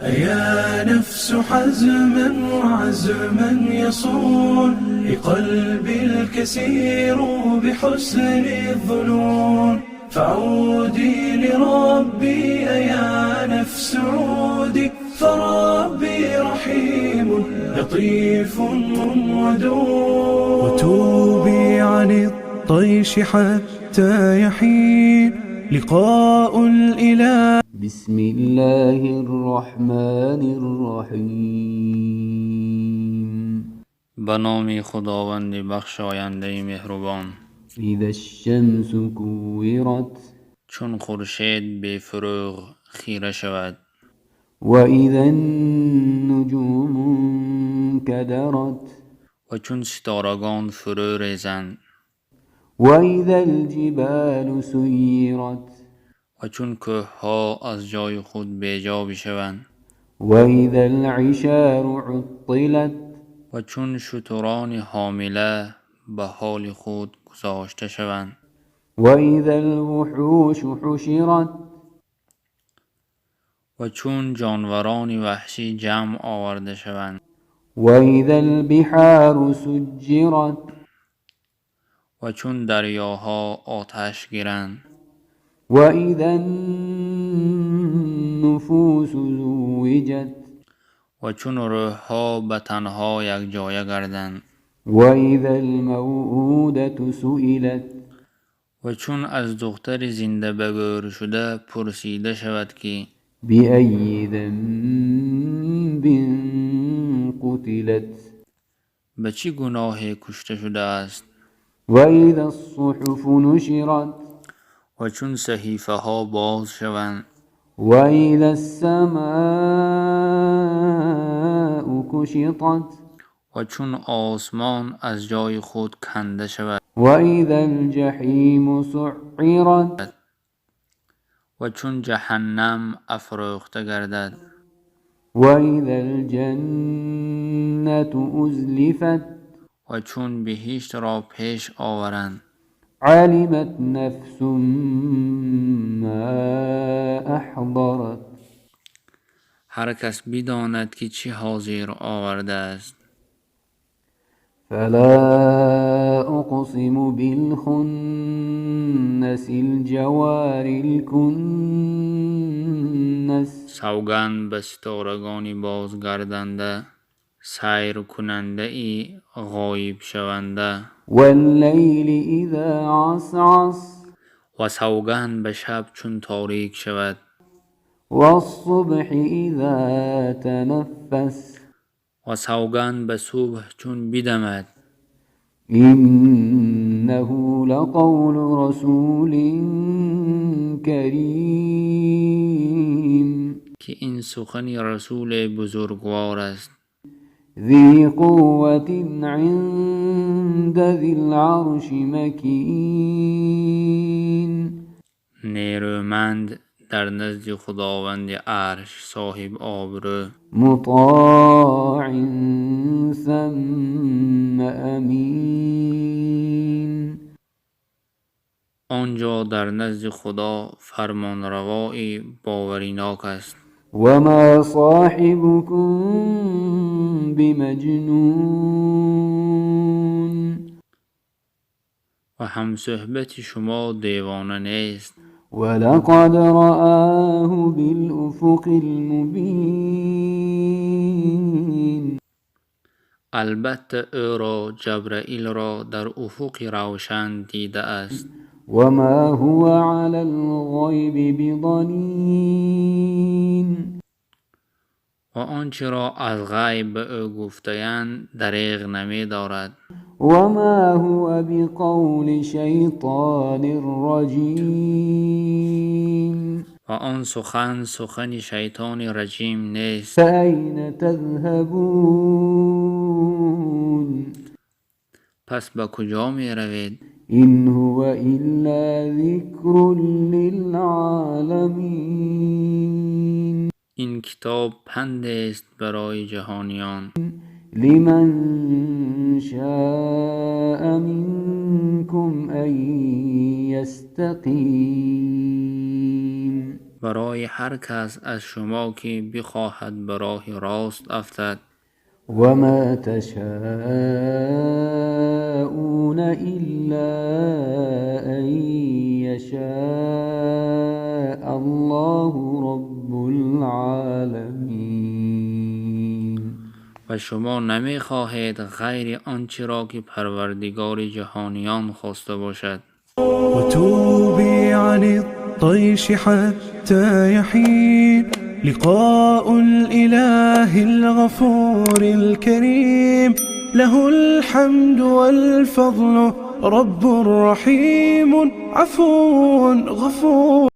أيا نفس حزما وعزما يصون لقلبي الكسير بحسن الظنون، فعودي لربي أيا نفس عودي، فربي رحيم لطيف ودود. وتوبي عن الطيش حتى يحين لقاء الإله. بسم الله الرحمن الرحیم. به نام خداوند بخشاینده مهربان. اذا الشمس كورت، چون خورشید به فروغ خیره شود. و اذا النجوم انکدرت، و چون ستارگان فرو ریزند. و اذا الجبال سیرت، و چون کوهها از جای خود بیجا بشوند. و اذا العشار عطلت، و چون شتران حامله به حال خود گذاشته شوند. و اذا الوحوش حشرت، و چون جانوران وحشی جمع آورده شوند. و اذا البحار سجرت، و چون دریاها آتش گیرند. و اذا النفوس زوجت، و چون روحها به تنها یک جایه گردند. و اذا الموءودة سئلت، و چون از دختر زنده به گور شده پرسیده شود که بأي ذنب قتلت، به چه گناهی کشته شده است. و اذا الصحف نشرت، و چون صحیفه ها باز شوند. و اذا السماء کشطت، و چون آسمان از جای خود کنده شود. و اذا الجحیم سعرت، و چون جهنم افروخته گردد. و اذا الجنة ازلفت، و چون بهشت را پیش آورند. علمت نفس ما احضرت، هر کس بداند که چه حاضر آورده است. فلا اقسم بالخنس الجوار الكنس، سوگند به ستارگانی بازگردنده، سیر کننده ای غایب شونده. واللیل اذا عسعس، و سوگند به شب چون تاریک شود. والصبح اذا تنفس، و سوگند به صبح چون بدمد. انه لقول رسول کریم، که این سخن رسول بزرگوار است. ذی قوة عند ذی العرش مکین، نیرومند در نزد خداوند عرش صاحب آبرو. مطاع ثم امین، آنجا در نزد خدا فرمانروای باوریناک است. وما صاحبكم بمجنون، و هم صحبت شما دیوانه نیست. ولقد رآه بالأفق المبین، البته او را جبرائیل را در افق روشن دیده است. وما هو على الغیب بضنین، و آنچه را از غیب به او گفته‌اند دریغ نمی دارد. وما هو بقول شیطان رجیم، و آن سخن شیطان رجیم نیست. فأین تذهبون، پس به کجا می روید؟ این هو الا ذکر للعالمین، این کتاب پند است برای جهانیان. لمن شاء منكم ان يستقیم، برای هر کس از شما که بخواهد به راه راست افتد. وما تشاءون إلا أن يشاء الله رب العالمين. و شما نمی خواهید غیر آنچه را که پروردگار جهانیان خواسته باشد. وتوبي عن الطيش حتى يحين لقاء الإله الغفور الكريم. له الحمد والفضل رب رحيم عفو غفور.